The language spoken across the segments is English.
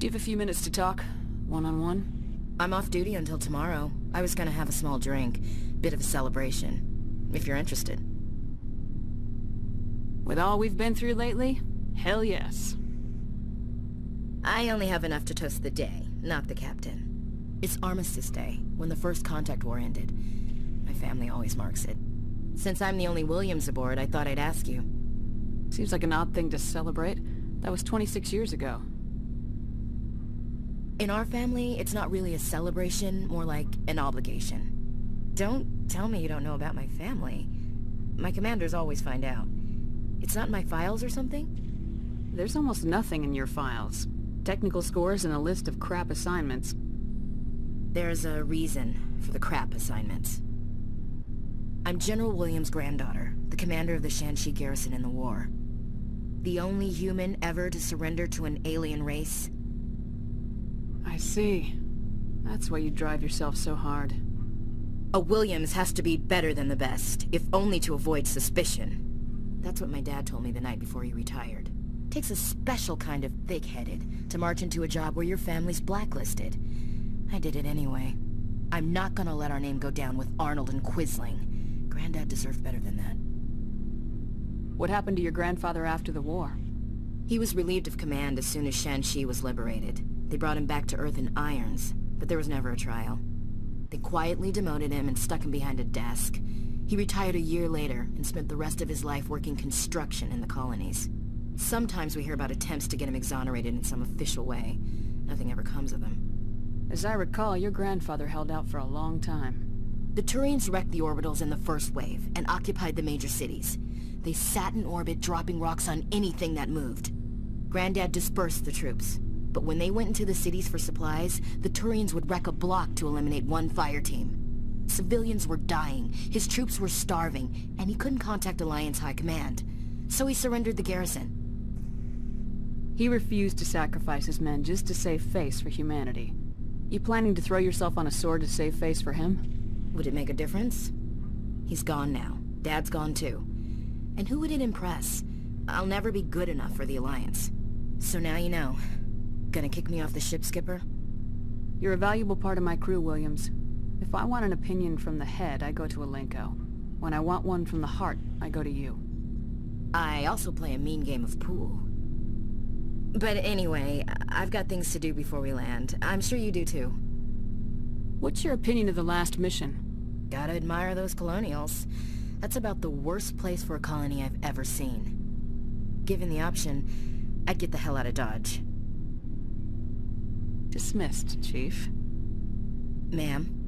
Do you have a few minutes to talk? One-on-one? I'm off duty until tomorrow. I was gonna have a small drink. Bit of a celebration. If you're interested. With all we've been through lately? Hell yes. I only have enough to toast the day, not the captain. It's Armistice Day, when the first contact war ended. My family always marks it. Since I'm the only Williams aboard, I thought I'd ask you. Seems like an odd thing to celebrate. That was 26 years ago. In our family, it's not really a celebration, more like an obligation. Don't tell me you don't know about my family. My commanders always find out. It's not in my files or something? There's almost nothing in your files. Technical scores and a list of crap assignments. There's a reason for the crap assignments. I'm General Williams' granddaughter, the commander of the Shanxi garrison in the war. The only human ever to surrender to an alien race. I see. That's why you drive yourself so hard. A Williams has to be better than the best, if only to avoid suspicion. That's what my dad told me the night before he retired. Takes a special kind of thick-headed to march into a job where your family's blacklisted. I did it anyway. I'm not gonna let our name go down with Arnold and Quisling. Granddad deserved better than that. What happened to your grandfather after the war? He was relieved of command as soon as Shanxi was liberated. They brought him back to Earth in irons, but there was never a trial. They quietly demoted him and stuck him behind a desk. He retired a year later and spent the rest of his life working construction in the colonies. Sometimes we hear about attempts to get him exonerated in some official way. Nothing ever comes of them. As I recall, your grandfather held out for a long time. The Turians wrecked the orbitals in the first wave and occupied the major cities. They sat in orbit, dropping rocks on anything that moved. Granddad dispersed the troops, but when they went into the cities for supplies, the Turians would wreck a block to eliminate one fire team. Civilians were dying, his troops were starving, and he couldn't contact Alliance High Command. So he surrendered the garrison. He refused to sacrifice his men just to save face for humanity. You planning to throw yourself on a sword to save face for him? Would it make a difference? He's gone now. Dad's gone too. And who would it impress? I'll never be good enough for the Alliance. So now you know. Gonna kick me off the ship, Skipper? You're a valuable part of my crew, Williams. If I want an opinion from the head, I go to Alenko. When I want one from the heart, I go to you. I also play a mean game of pool. But anyway, I've got things to do before we land. I'm sure you do too. What's your opinion of the last mission? Gotta admire those colonials. That's about the worst place for a colony I've ever seen. Given the option, I'd get the hell out of Dodge. Dismissed, Chief. Ma'am.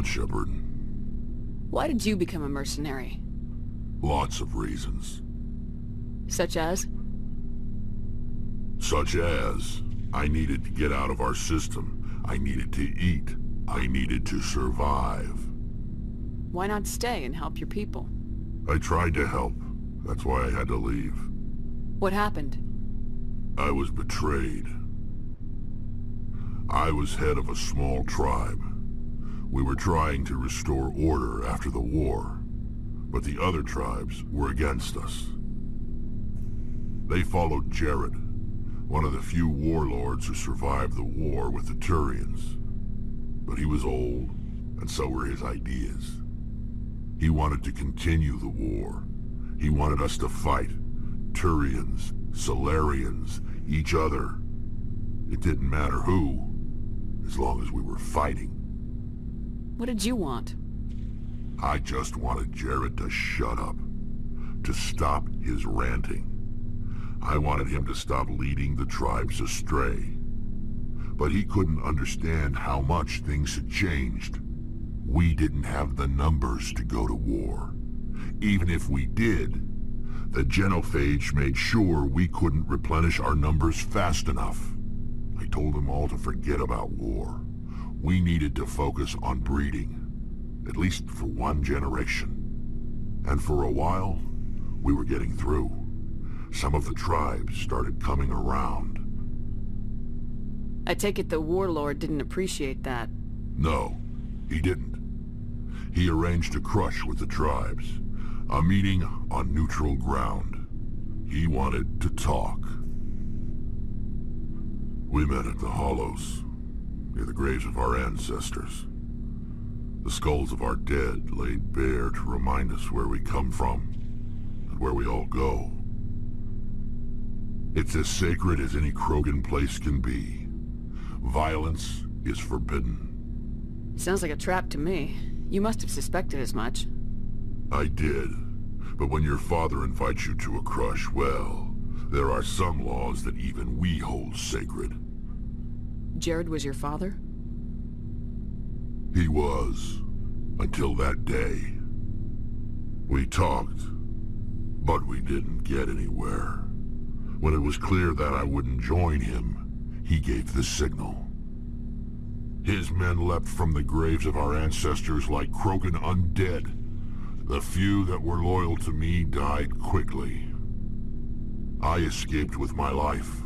want, Shepard? Why did you become a mercenary? Lots of reasons. Such as? Such as, I needed to get out of our system. I needed to eat. I needed to survive. Why not stay and help your people? I tried to help. That's why I had to leave. What happened? I was betrayed. I was head of a small tribe. We were trying to restore order after the war, but the other tribes were against us. They followed Jared, one of the few warlords who survived the war with the Turians. But he was old, and so were his ideas. He wanted to continue the war. He wanted us to fight. Turians, Solarians, each other. It didn't matter who, as long as we were fighting. What did you want? I just wanted Jared to shut up, to stop his ranting. I wanted him to stop leading the tribes astray. But he couldn't understand how much things had changed. We didn't have the numbers to go to war. Even if we did, the genophage made sure we couldn't replenish our numbers fast enough. I told them all to forget about war. We needed to focus on breeding, at least for one generation. And for a while, we were getting through. Some of the tribes started coming around. I take it the warlord didn't appreciate that. No, he didn't. He arranged a crush with the tribes. A meeting on neutral ground. He wanted to talk. We met at the Hollows, near the graves of our ancestors. The skulls of our dead laid bare to remind us where we come from, and where we all go. It's as sacred as any Krogan place can be. Violence is forbidden. Sounds like a trap to me. You must have suspected as much. I did. But when your father invites you to a crush, well, there are some laws that even we hold sacred. Jared was your father? He was. Until that day. We talked, but we didn't get anywhere. When it was clear that I wouldn't join him, he gave the signal. His men leapt from the graves of our ancestors like Krogan undead. The few that were loyal to me died quickly. I escaped with my life,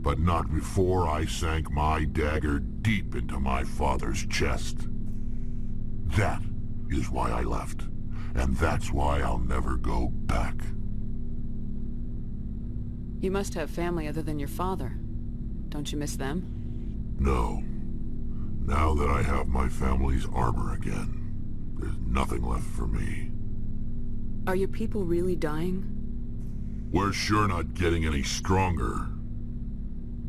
but not before I sank my dagger deep into my father's chest. That is why I left, and that's why I'll never go back. You must have family other than your father. Don't you miss them? No. Now that I have my family's armor again, there's nothing left for me. Are your people really dying? We're sure not getting any stronger.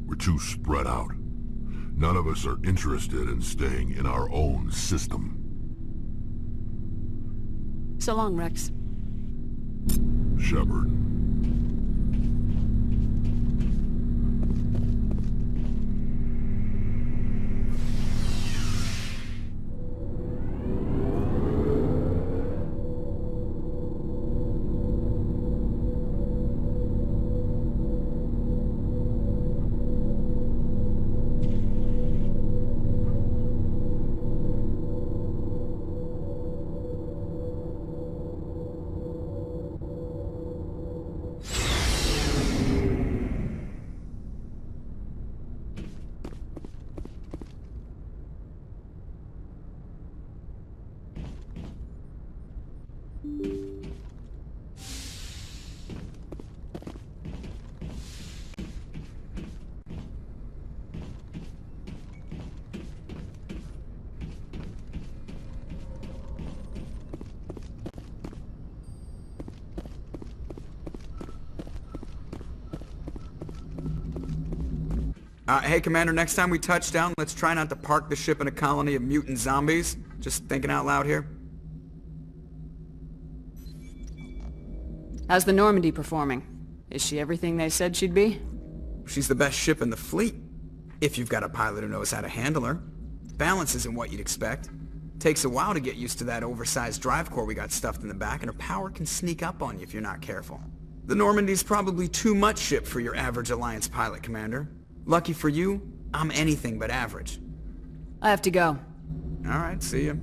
We're too spread out. None of us are interested in staying in our own system. So long, Rex. Shepard. Hey, Commander, next time we touch down, let's try not to park the ship in a colony of mutant zombies. Just thinking out loud here. How's the Normandy performing? Is she everything they said she'd be? She's the best ship in the fleet. If you've got a pilot who knows how to handle her. Balance isn't what you'd expect. Takes a while to get used to that oversized drive core we got stuffed in the back, and her power can sneak up on you if you're not careful. The Normandy's probably too much ship for your average Alliance pilot, Commander. Lucky for you, I'm anything but average. I have to go. Alright, see ya.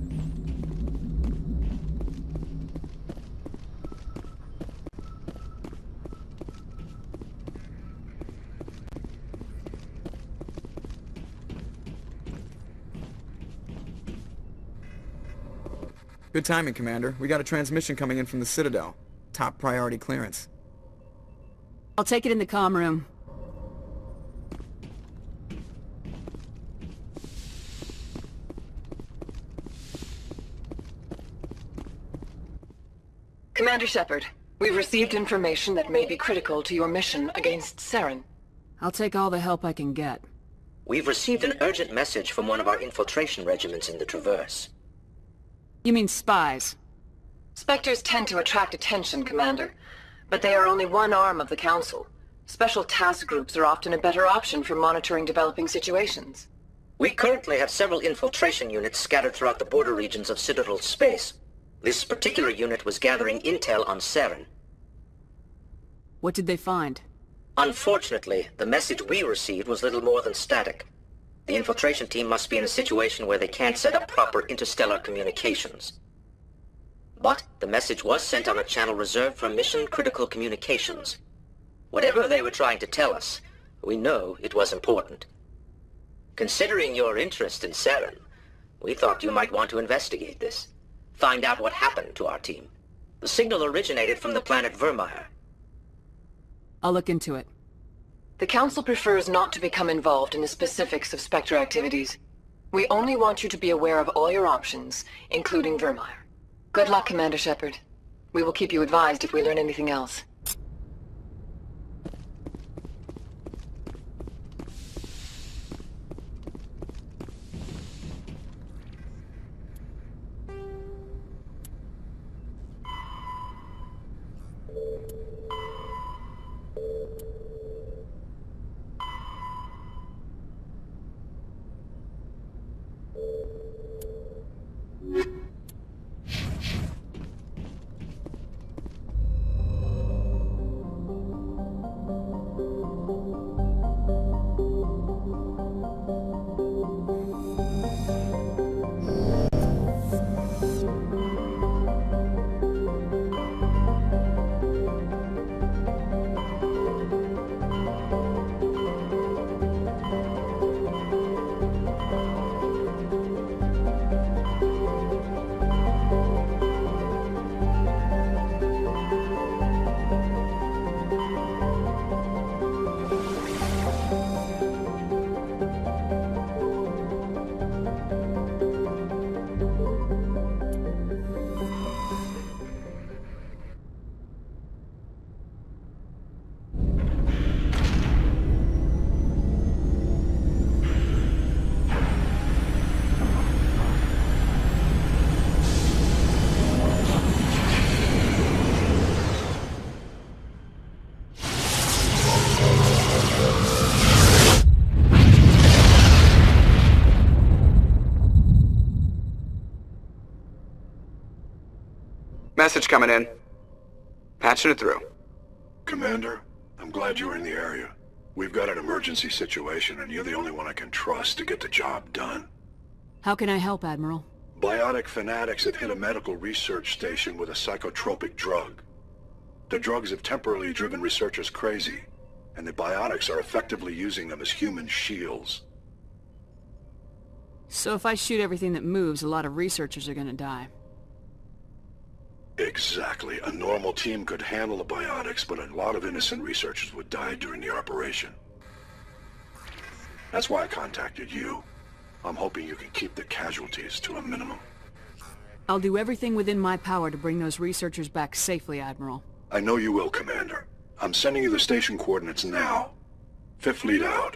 Good timing, Commander. We got a transmission coming in from the Citadel. Top priority clearance. I'll take it in the comm room. Commander Shepard, we've received information that may be critical to your mission against Saren. I'll take all the help I can get. We've received an urgent message from one of our infiltration regiments in the Traverse. You mean spies? Spectres tend to attract attention, Commander, but they are only one arm of the Council. Special task groups are often a better option for monitoring developing situations. We currently have several infiltration units scattered throughout the border regions of Citadel space. This particular unit was gathering intel on Saren. What did they find? Unfortunately, the message we received was little more than static. The infiltration team must be in a situation where they can't set up proper interstellar communications. But the message was sent on a channel reserved for mission-critical communications. Whatever they were trying to tell us, we know it was important. Considering your interest in Saren, we thought you might want to investigate this. Find out what happened to our team. The signal originated from the planet Vermeer. I'll look into it. The Council prefers not to become involved in the specifics of Spectre activities. We only want you to be aware of all your options, including Vermeer. Good luck, Commander Shepard. We will keep you advised if we learn anything else. Message coming in. Patching it through. Commander, I'm glad you were in the area. We've got an emergency situation, and you're the only one I can trust to get the job done. How can I help, Admiral? Biotic fanatics have hit a medical research station with a psychotropic drug. The drugs have temporarily driven researchers crazy, and the biotics are effectively using them as human shields. So if I shoot everything that moves, a lot of researchers are gonna die. Exactly. A normal team could handle the biotics, but a lot of innocent researchers would die during the operation. That's why I contacted you. I'm hoping you can keep the casualties to a minimum. I'll do everything within my power to bring those researchers back safely, Admiral. I know you will, Commander. I'm sending you the station coordinates now. Fifth Fleet out.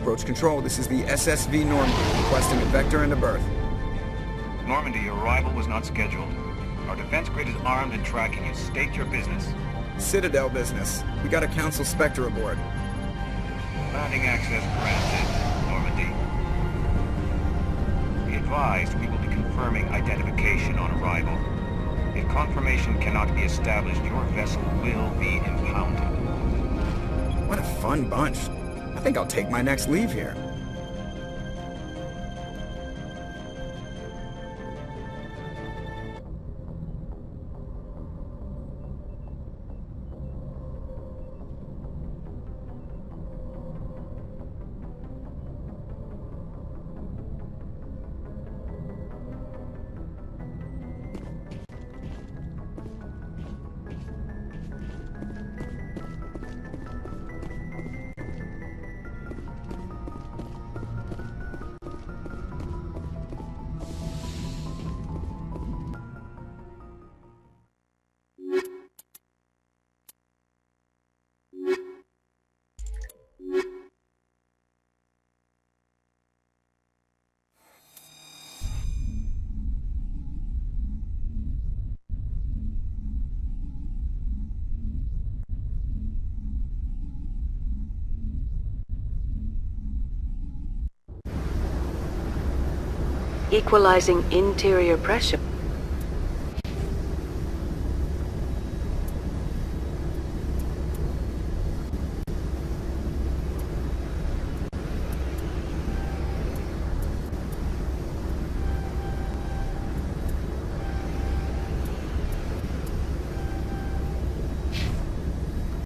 Approach control, this is the SSV Normandy, requesting a vector and a berth. Normandy, your arrival was not scheduled. Our defense grid is armed and tracking you. State your business. Citadel business. We got a Council Spectre aboard. Landing access granted, Normandy. Be advised, we will be confirming identification on arrival. If confirmation cannot be established, your vessel will be impounded. What a fun bunch. I think I'll take my next leave here. Equalizing interior pressure.